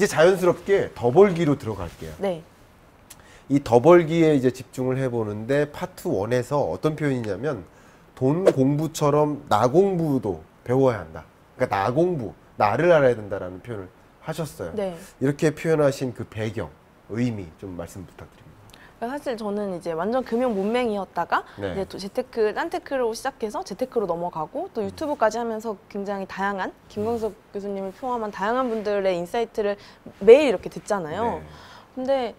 이제 자연스럽게 더 벌기로 들어갈게요. 네. 이 더 벌기에 이제 집중을 해보는데 파트 1에서 어떤 표현이냐면 돈 공부처럼 나 공부도 배워야 한다. 그러니까 나 공부, 나를 알아야 된다라는 표현을 하셨어요. 네. 이렇게 표현하신 그 배경, 의미 좀 말씀 부탁드립니다. 사실 저는 이제 완전 금융 문맹이었다가 네. 이제 또 재테크, 딴테크로 시작해서 재테크로 넘어가고 또 유튜브까지 하면서 굉장히 다양한 김광석 교수님을 포함한 다양한 분들의 인사이트를 매일 이렇게 듣잖아요. 네. 근데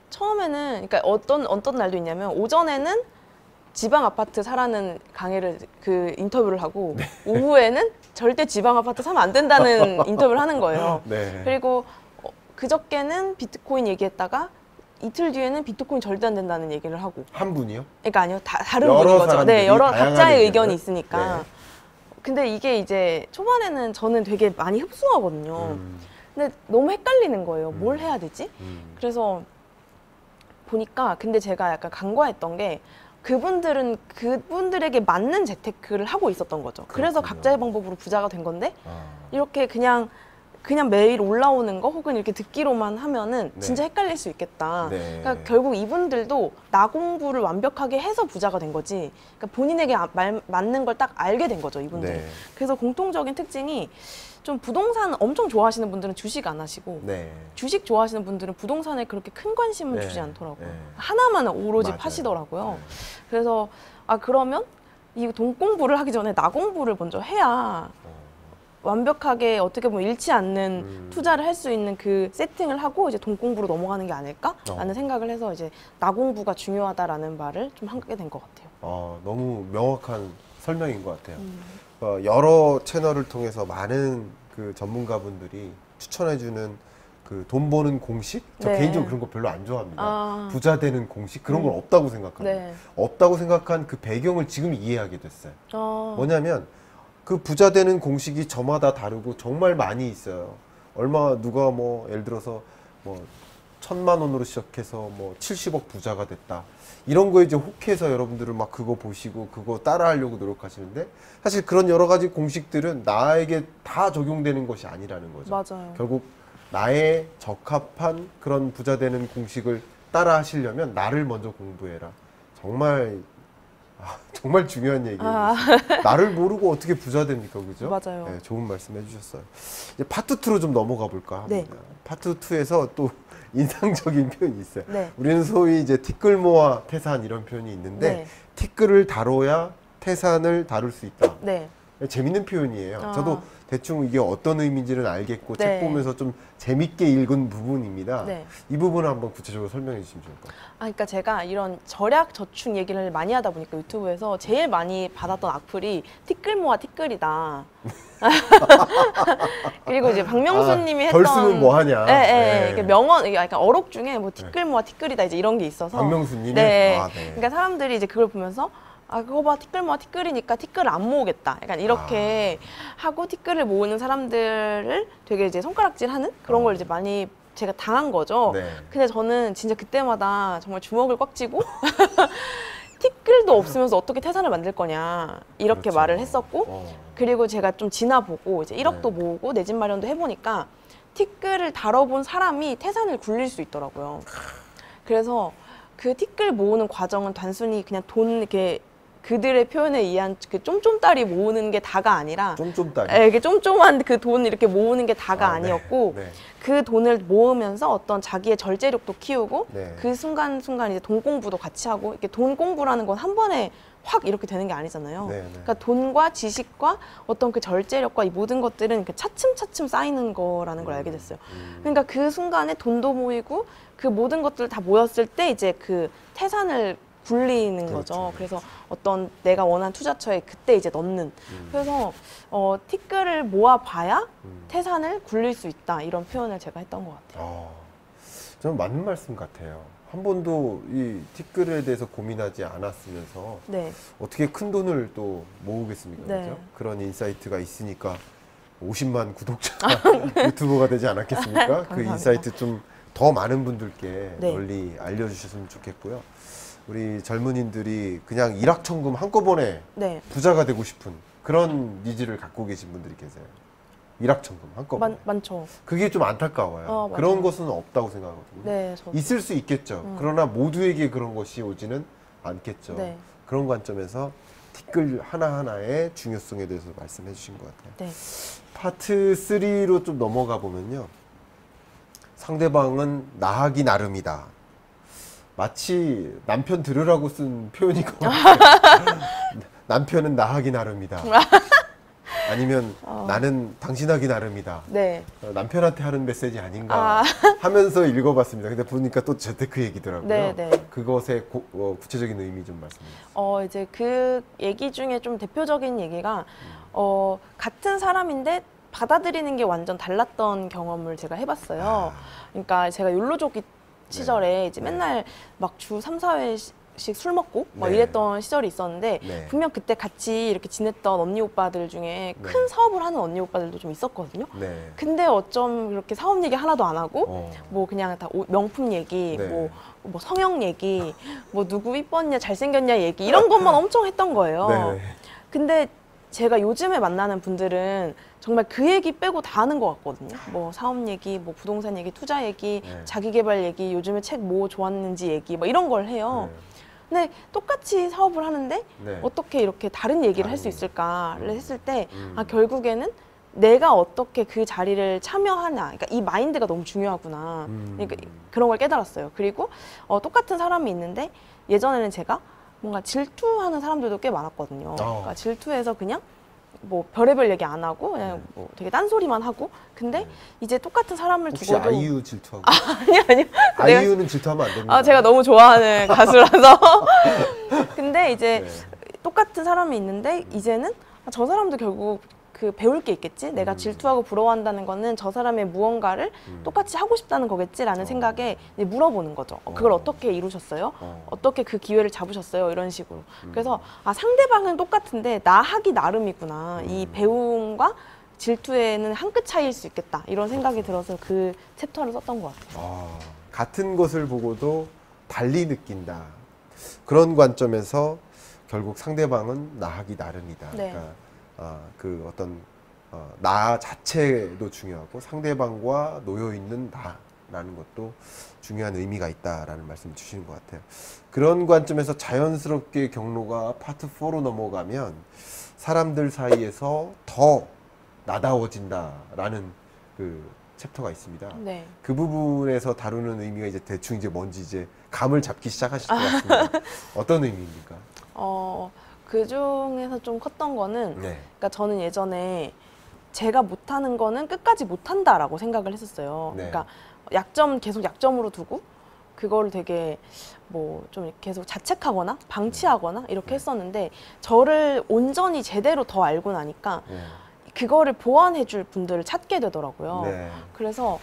처음에는 그러니까 어떤 날도 있냐면 오전에는 지방 아파트 사라는 강의를 그 인터뷰를 하고 네. 오후에는 절대 지방 아파트 사면 안 된다는 인터뷰를 하는 거예요. 네. 그리고 그저께는 비트코인 얘기했다가 이틀 뒤에는 비트코인 절대 안 된다는 얘기를 하고. 한 분이요? 그러니까 아니요, 다른 여러 분인 거죠. 사람들이 네, 여러 다양한 각자의 의견을? 의견이 있으니까. 네. 근데 이게 이제 초반에는 저는 되게 많이 흡수하거든요. 근데 너무 헷갈리는 거예요. 뭘 해야 되지? 그래서 보니까 근데 제가 약간 간과했던 게 그분들은 그분들에게 맞는 재테크를 하고 있었던 거죠. 그래서 그렇군요. 각자의 방법으로 부자가 된 건데 아. 이렇게 그냥 매일 올라오는 거 혹은 이렇게 듣기로만 하면은 네. 진짜 헷갈릴 수 있겠다. 네. 그러니까 결국 이분들도 나 공부를 완벽하게 해서 부자가 된 거지. 그러니까 본인에게 맞는 걸 딱 알게 된 거죠, 이분들은. 네. 그래서 공통적인 특징이 좀 부동산 엄청 좋아하시는 분들은 주식 안 하시고 네. 주식 좋아하시는 분들은 부동산에 그렇게 큰 관심을 네. 주지 않더라고요. 네. 하나만 오로지 맞아요. 파시더라고요. 네. 그래서 그러면 이 돈 공부를 하기 전에 나 공부를 먼저 해야 완벽하게 어떻게 보면 잃지 않는 투자를 할 수 있는 그 세팅을 하고 이제 돈 공부로 넘어가는 게 아닐까라는 생각을 해서 이제 나 공부가 중요하다라는 말을 좀 하게 된 것 같아요. 너무 명확한 설명인 것 같아요. 여러 채널을 통해서 많은 그 전문가분들이 추천해주는 그 돈 버는 공식? 저 네. 개인적으로 그런 거 별로 안 좋아합니다. 부자 되는 공식? 그런 건 없다고 생각합니다. 네. 없다고 생각한 그 배경을 지금 이해하게 됐어요. 뭐냐면 그 부자 되는 공식이 저마다 다르고 정말 많이 있어요. 누가 뭐 예를 들어서 뭐 1,000만 원으로 시작해서 뭐 70억 부자가 됐다. 이런 거에 이제 혹해서 여러분들은 막 그거 보시고 그거 따라하려고 노력하시는데 사실 그런 여러 가지 공식들은 나에게 다 적용되는 것이 아니라는 거죠. 맞아요. 결국 나의 적합한 그런 부자 되는 공식을 따라 하시려면 나를 먼저 공부해라. 정말 중요한 얘기예요. 나를 모르고 어떻게 부자 됩니까? 그죠? 맞아요. 네, 좋은 말씀 해주셨어요. 이제 파트 2로 좀 넘어가 볼까 합니다. 네. 파트 2에서 또 인상적인 표현이 있어요. 네. 우리는 소위 이제 티끌 모아 태산 이런 표현이 있는데 네. 티끌을 다뤄야 태산을 다룰 수 있다. 네. 재밌는 표현이에요. 저도 대충 이게 어떤 의미인지는 알겠고 네. 책 보면서 좀 재밌게 읽은 부분입니다. 네. 이 부분을 한번 구체적으로 설명해 주시면 좋을 것 같아요. 그러니까 제가 이런 절약 저축 얘기를 많이 하다 보니까 유튜브에서 제일 많이 받았던 악플이 티끌 모아 티끌이다. 그리고 이제 박명수님이 했던 덜 쓰면 뭐 하냐. 네. 네. 명언, 이게 약간 어록 중에 뭐 티끌 모아 티끌이다 이제 이런 게 있어서. 박명수님이. 네. 네. 그러니까 사람들이 이제 그걸 보면서 그거 봐, 티끌 모아 티끌이니까 티끌을 안 모으겠다. 약간 이렇게 하고 티끌을 모으는 사람들을 되게 이제 손가락질하는 그런 걸 이제 많이 제가 당한 거죠. 네. 근데 저는 진짜 그때마다 정말 주먹을 꽉 쥐고 티끌도 없으면서 어떻게 태산을 만들 거냐 이렇게 그렇죠. 말을 했었고 그리고 제가 좀 지나보고 이제 1억도 모으고 내 집 마련도 해보니까 티끌을 다뤄본 사람이 태산을 굴릴 수 있더라고요. 그래서 그 티끌 모으는 과정은 단순히 그냥 돈 이렇게 그들의 표현에 의한 그 쫌쫌따리 모으는 게 다가 아니라 쫌쫌따리. 이렇게 쫌쫌한 그 돈 이렇게 모으는 게 다가 아니었고 네. 그 돈을 모으면서 어떤 자기의 절제력도 키우고 네. 그 순간순간 이제 돈 공부도 같이 하고 이렇게 돈 공부라는 건 한 번에 확 이렇게 되는 게 아니잖아요. 네. 그러니까 돈과 지식과 어떤 그 절제력과 이 모든 것들은 이렇게 차츰차츰 쌓이는 거라는 걸 알게 됐어요. 그러니까 그 순간에 돈도 모이고 그 모든 것들 다 모였을 때 이제 그 태산을 굴리는 거죠. 그래서 어떤 내가 원하는 투자처에 그때 이제 넣는. 그래서 티끌을 모아봐야 태산을 굴릴 수 있다. 이런 표현을 제가 했던 것 같아요. 저는 맞는 말씀 같아요. 한 번도 이 티끌에 대해서 고민하지 않았으면서 네. 어떻게 큰 돈을 또 모으겠습니까? 네. 그죠? 그런 인사이트가 있으니까 50만 구독자 유튜버가 되지 않았겠습니까? 그 인사이트 좀 더 많은 분들께 네. 널리 알려주셨으면 좋겠고요. 우리 젊은이들이 그냥 일확천금 한꺼번에 네. 부자가 되고 싶은 그런 니즈를 갖고 계신 분들이 계세요. 일확천금 한꺼번에. 많죠. 그게 좀 안타까워요. 그런 것은 없다고 생각하거든요. 네, 저도. 있을 수 있겠죠. 그러나 모두에게 그런 것이 오지는 않겠죠. 네. 그런 관점에서 티끌 하나하나의 중요성에 대해서 말씀해 주신 것 같아요. 네. 파트 3로 좀 넘어가 보면요. 상대방은 나하기 나름이다. 마치 남편 들으라고 쓴 표현인 것 같아요. 남편은 나하기 나름이다. 아니면 나는 당신하기 나름이다. 네. 남편한테 하는 메시지 아닌가 하면서 읽어봤습니다. 근데 보니까 또 저때 그 얘기더라고요. 네, 네. 그것의 구체적인 의미 좀 말씀해 주세요. 이제 그 얘기 중에 좀 대표적인 얘기가 같은 사람인데 받아들이는 게 완전 달랐던 경험을 제가 해봤어요. 그러니까 제가 욜로족이 시절에 이제 맨날 막 주 3, 4회씩 술 먹고 막 이랬던 시절이 있었는데 분명 그때 같이 이렇게 지냈던 언니 오빠들 중에 큰 사업을 하는 언니 오빠들도 좀 있었거든요. 근데 어쩜 그렇게 사업 얘기 하나도 안 하고 뭐 그냥 다 명품 얘기, 뭐 성형 얘기, 뭐 누구 이뻤냐 잘생겼냐 얘기 이런 것만 엄청 했던 거예요. 근데 제가 요즘에 만나는 분들은 정말 그 얘기 빼고 다 하는 것 같거든요. 뭐 사업 얘기, 뭐 부동산 얘기, 투자 얘기, 자기 개발 얘기, 요즘에 책 뭐 좋았는지 얘기, 뭐 이런 걸 해요. 근데 똑같이 사업을 하는데 어떻게 이렇게 다른 얘기를 할 수 있을까를 했을 때 결국에는 내가 어떻게 그 자리를 참여하냐, 그러니까 이 마인드가 너무 중요하구나. 그러니까 그런 걸 깨달았어요. 그리고 똑같은 사람이 있는데 예전에는 제가 뭔가 질투하는 사람들도 꽤 많았거든요. 그러니까 질투해서 그냥 뭐 별의별 얘기 안 하고 그냥 뭐 되게 딴소리만 하고 근데 이제 똑같은 사람을 혹시 두고도 아이유 질투하고? 아니요. 아이유는 질투하면 안 됩니다. 제가 너무 좋아하는 가수라서. 근데 이제 똑같은 사람이 있는데 이제는 저 사람도 결국 그 배울 게 있겠지? 내가 질투하고 부러워한다는 거는 저 사람의 무언가를 똑같이 하고 싶다는 거겠지라는 생각에 이제 물어보는 거죠. 그걸 어떻게 이루셨어요? 어떻게 그 기회를 잡으셨어요? 이런 식으로. 그래서 상대방은 똑같은데 나 하기 나름이구나. 이 배움과 질투에는 한 끗 차이일 수 있겠다. 이런 생각이 들어서 그 챕터를 썼던 것 같아요. 같은 것을 보고도 달리 느낀다. 그런 관점에서 결국 상대방은 나 하기 나름이다. 그러니까 그 어떤 나 자체도 중요하고 상대방과 놓여 있는 나라는 것도 중요한 의미가 있다라는 말씀 주시는 것 같아요. 그런 관점에서 자연스럽게 경로가 파트 4로 넘어가면 사람들 사이에서 더 나다워진다라는 그 챕터가 있습니다. 그 부분에서 다루는 의미가 이제 대충 이제 뭔지 이제 감을 잡기 시작하실 것 같습니다. 어떤 의미입니까? 그 중에서 좀 컸던 거는 그러니까 저는 예전에 제가 못하는 거는 끝까지 못한다라고 생각을 했었어요. 그러니까 약점 계속 약점으로 두고 그거를 되게 뭐 좀 계속 자책하거나 방치하거나 이렇게 했었는데 저를 온전히 제대로 더 알고 나니까 그거를 보완해 줄 분들을 찾게 되더라고요. 그래서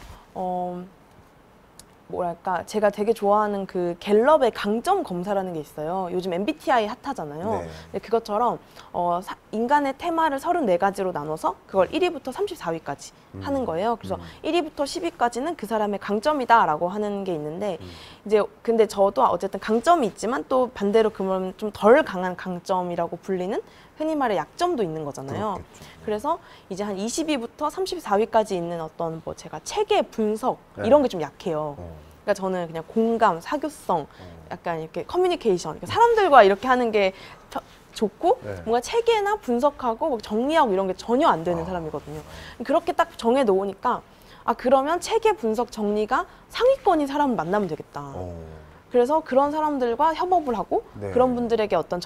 뭐랄까 제가 되게 좋아하는 그 갤럽의 강점 검사라는 게 있어요. 요즘 MBTI 핫하잖아요. 근데 그것처럼 인간의 테마를 34가지로 나눠서 그걸 1위부터 34위까지 하는 거예요. 그래서 1위부터 10위까지는 그 사람의 강점이다라고 하는 게 있는데 이제 근데 저도 어쨌든 강점이 있지만 또 반대로 그러면 좀 덜 강한 강점이라고 불리는 흔히 말해 약점도 있는 거잖아요. 그래서 이제 한 20위부터 34위까지 있는 어떤 뭐 제가 체계 분석 이런 게 좀 약해요. 그러니까 저는 그냥 공감, 사교성, 약간 이렇게 커뮤니케이션, 그러니까 사람들과 이렇게 하는 게 좋고 뭔가 체계나 분석하고 뭐 정리하고 이런 게 전혀 안 되는 사람이거든요. 그렇게 딱 정해 놓으니까 그러면 체계 분석 정리가 상위권인 사람을 만나면 되겠다. 그래서 그런 사람들과 협업을 하고 그런 분들에게 어떤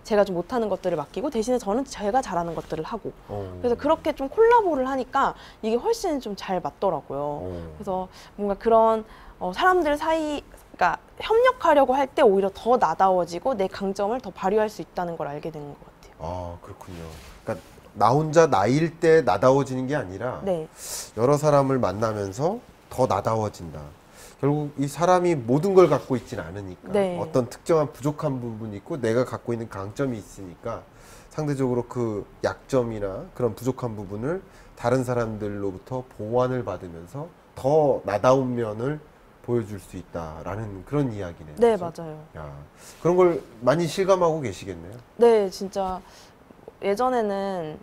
제가 좀 못하는 것들을 맡기고 대신에 저는 제가 잘하는 것들을 하고 그래서 그렇게 좀 콜라보를 하니까 이게 훨씬 좀 잘 맞더라고요. 그래서 뭔가 그런 사람들 사이 그러니까 협력하려고 할 때 오히려 더 나다워지고 내 강점을 더 발휘할 수 있다는 걸 알게 되는 것 같아요. 그렇군요. 그러니까 나 혼자 나일 때 나다워지는 게 아니라 여러 사람을 만나면서 더 나다워진다. 결국 이 사람이 모든 걸 갖고 있지는 않으니까 어떤 특정한 부족한 부분이 있고 내가 갖고 있는 강점이 있으니까 상대적으로 그 약점이나 그런 부족한 부분을 다른 사람들로부터 보완을 받으면서 더 나다운 면을 보여줄 수 있다라는 그런 이야기네요. 네, 그렇죠? 맞아요. 그런 걸 많이 실감하고 계시겠네요. 네, 진짜 예전에는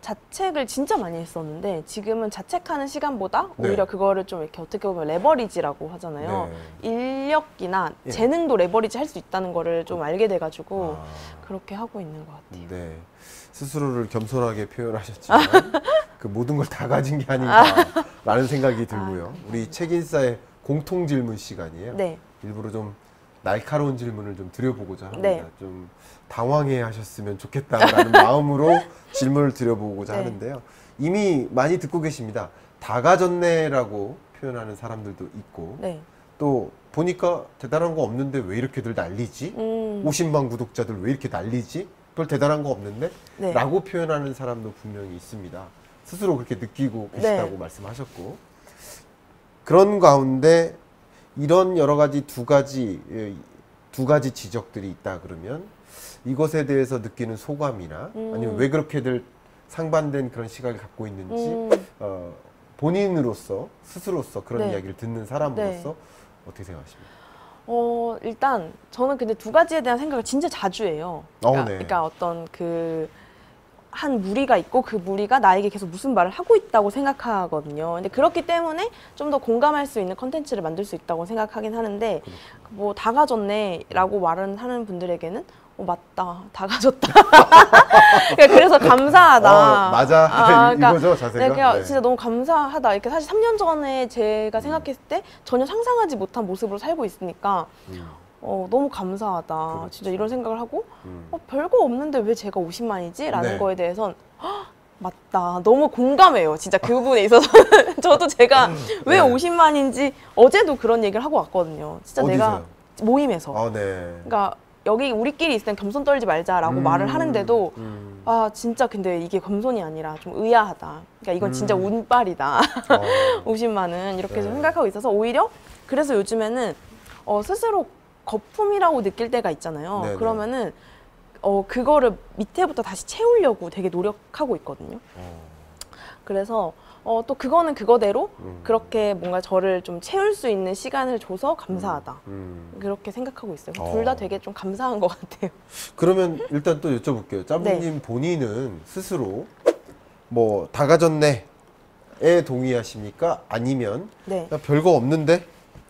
자책을 진짜 많이 했었는데 지금은 자책하는 시간보다 네. 오히려 그거를 좀 이렇게 어떻게 보면 레버리지라고 하잖아요. 인력이나 예. 재능도 레버리지 할 수 있다는 거를 좀 알게 돼가지고 아, 그렇게 하고 있는 것 같아요. 네. 스스로를 겸손하게 표현하셨지만 그 모든 걸 다 가진 게 아닌가라는 생각이 들고요. 우리 책인싸의 공통 질문 시간이에요. 네. 일부러 좀 날카로운 질문을 좀 드려보고자 합니다. 네. 좀 당황해 하셨으면 좋겠다라는 마음으로 질문을 드려보고자 네. 하는데요. 이미 많이 듣고 계십니다. 다 가졌네라고 표현하는 사람들도 있고 네. 또 보니까 대단한 거 없는데 왜 이렇게들 난리지? 50만 구독자들 왜 이렇게 난리지? 별 대단한 거 없는데? 네. 라고 표현하는 사람도 분명히 있습니다. 스스로 그렇게 느끼고 계시다고 네. 말씀하셨고 그런 가운데 이런 여러 가지 두 가지 지적들이 있다 그러면 이것에 대해서 느끼는 소감이나 아니면 왜 그렇게들 상반된 그런 시각을 갖고 있는지 본인으로서 스스로서 그런 네. 이야기를 듣는 사람으로서 네. 어떻게 생각하십니까? 일단 저는 근데 두 가지에 대한 생각을 진짜 자주 해요. 네. 그러니까 어떤 한 무리가 있고 그 무리가 나에게 계속 무슨 말을 하고 있다고 생각하거든요. 근데 그렇기 때문에 좀 더 공감할 수 있는 컨텐츠를 만들 수 있다고 생각하긴 하는데 뭐 다 가졌네라고 말은 하는 분들에게는 맞다, 다 가졌다. 그래서 감사하다. 맞아. 그러니까 이거죠, 자세가. 내가 네. 진짜 너무 감사하다. 이렇게 사실 3년 전에 제가 생각했을 때 전혀 상상하지 못한 모습으로 살고 있으니까 너무 감사하다. 그렇죠. 진짜 이런 생각을 하고 별거 없는데 왜 제가 50만이지? 라는 네. 거에 대해선 맞다. 너무 공감해요. 진짜 그 부분에 있어서. 저도 제가 왜 네. 50만인지 어제도 그런 얘기를 하고 왔거든요. 진짜 어디서요? 내가 모임에서. 네. 그러니까 여기 우리끼리 있을 땐 겸손 떨지 말자라고 말을 하는데도 진짜 근데 이게 겸손이 아니라 좀 의아하다. 그러니까 이건 진짜 운빨이다. 50만은 이렇게 좀 네. 생각하고 있어서 오히려 그래서 요즘에는 스스로 거품이라고 느낄 때가 있잖아요. 네네. 그러면은 그거를 밑에부터 다시 채우려고 되게 노력하고 있거든요. 그래서 또 그거는 그거대로 그렇게 뭔가 저를 좀 채울 수 있는 시간을 줘서 감사하다. 그렇게 생각하고 있어요. 둘 다 되게 좀 감사한 것 같아요. 그러면 일단 또 여쭤볼게요. 짬뽕님 본인은 스스로 뭐 다 가졌네에 동의하십니까? 아니면 네. 그냥 별거 없는데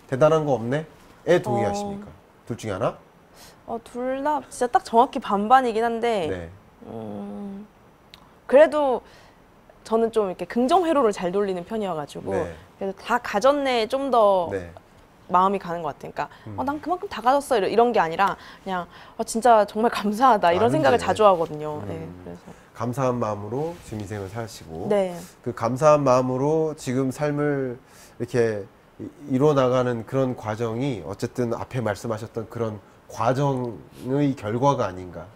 대단한 거 없네에 동의하십니까? 둘 중에 하나? 둘 다 진짜 딱 정확히 반반이긴 한데 네. 그래도 저는 좀 이렇게 긍정 회로를 잘 돌리는 편이어가지고 네. 그래서 다 가졌네 좀 더 네. 마음이 가는 것 같아요. 그러니까 난 그만큼 다 가졌어 이런 게 아니라 그냥 진짜 정말 감사하다 이런 생각을 이제. 자주 하거든요. 네, 그래서 감사한 마음으로 지금 인생을 사시고 네. 그 감사한 마음으로 지금 삶을 이렇게 이뤄나가는 그런 과정이 어쨌든 앞에 말씀하셨던 그런 과정의 결과가 아닌가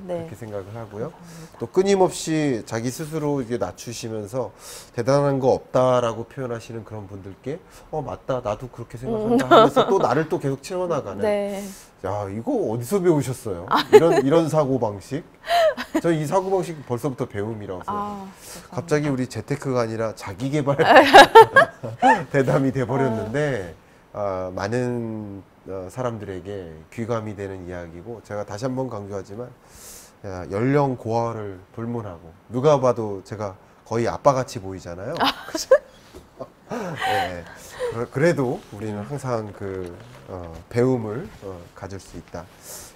네. 그렇게 생각을 하고요. 또 끊임없이 자기 스스로 이게 낮추시면서 대단한 거 없다라고 표현하시는 그런 분들께 맞다 나도 그렇게 생각한다 하면서 또 나를 또 계속 채워나가는 네. 야 이거 어디서 배우셨어요? 이런 사고 방식? 저 이 사고 방식 벌써부터 배움이라서 갑자기 우리 재테크가 아니라 자기 개발 대담이 돼버렸는데 많은 사람들에게 귀감이 되는 이야기고 제가 다시 한번 강조하지만 연령 고하를 불문하고 누가 봐도 제가 거의 아빠같이 보이잖아요. 네. 그래도 우리는 항상 그 배움을 가질 수 있다.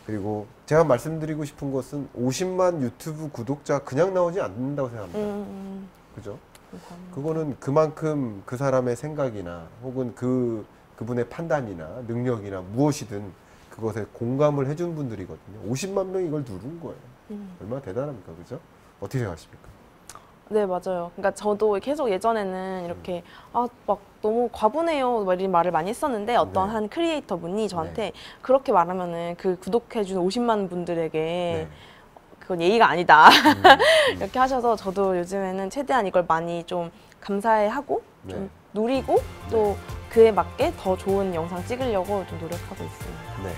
그리고 제가 말씀드리고 싶은 것은 50만 유튜브 구독자 그냥 나오지 않는다고 생각합니다. 그죠? 감사합니다. 그거는 그만큼 그 사람의 생각이나 혹은 그분의 판단이나 능력이나 무엇이든 그것에 공감을 해준 분들이거든요. 50만 명이 이걸 누른 거예요. 얼마나 대단합니까? 그죠? 어떻게 생각하십니까? 네, 맞아요. 그러니까 저도 계속 예전에는 이렇게 막 너무 과분해요 이런 말을 많이 했었는데 어떤 네. 한 크리에이터 분이 저한테 그렇게 말하면은 그 구독해준 50만 분들에게 네. 그건 예의가 아니다. 이렇게 하셔서 저도 요즘에는 최대한 이걸 많이 좀 감사해하고 좀 네. 누리고 또 그에 맞게 더 좋은 영상 찍으려고 좀 노력하고 있습니다. 네.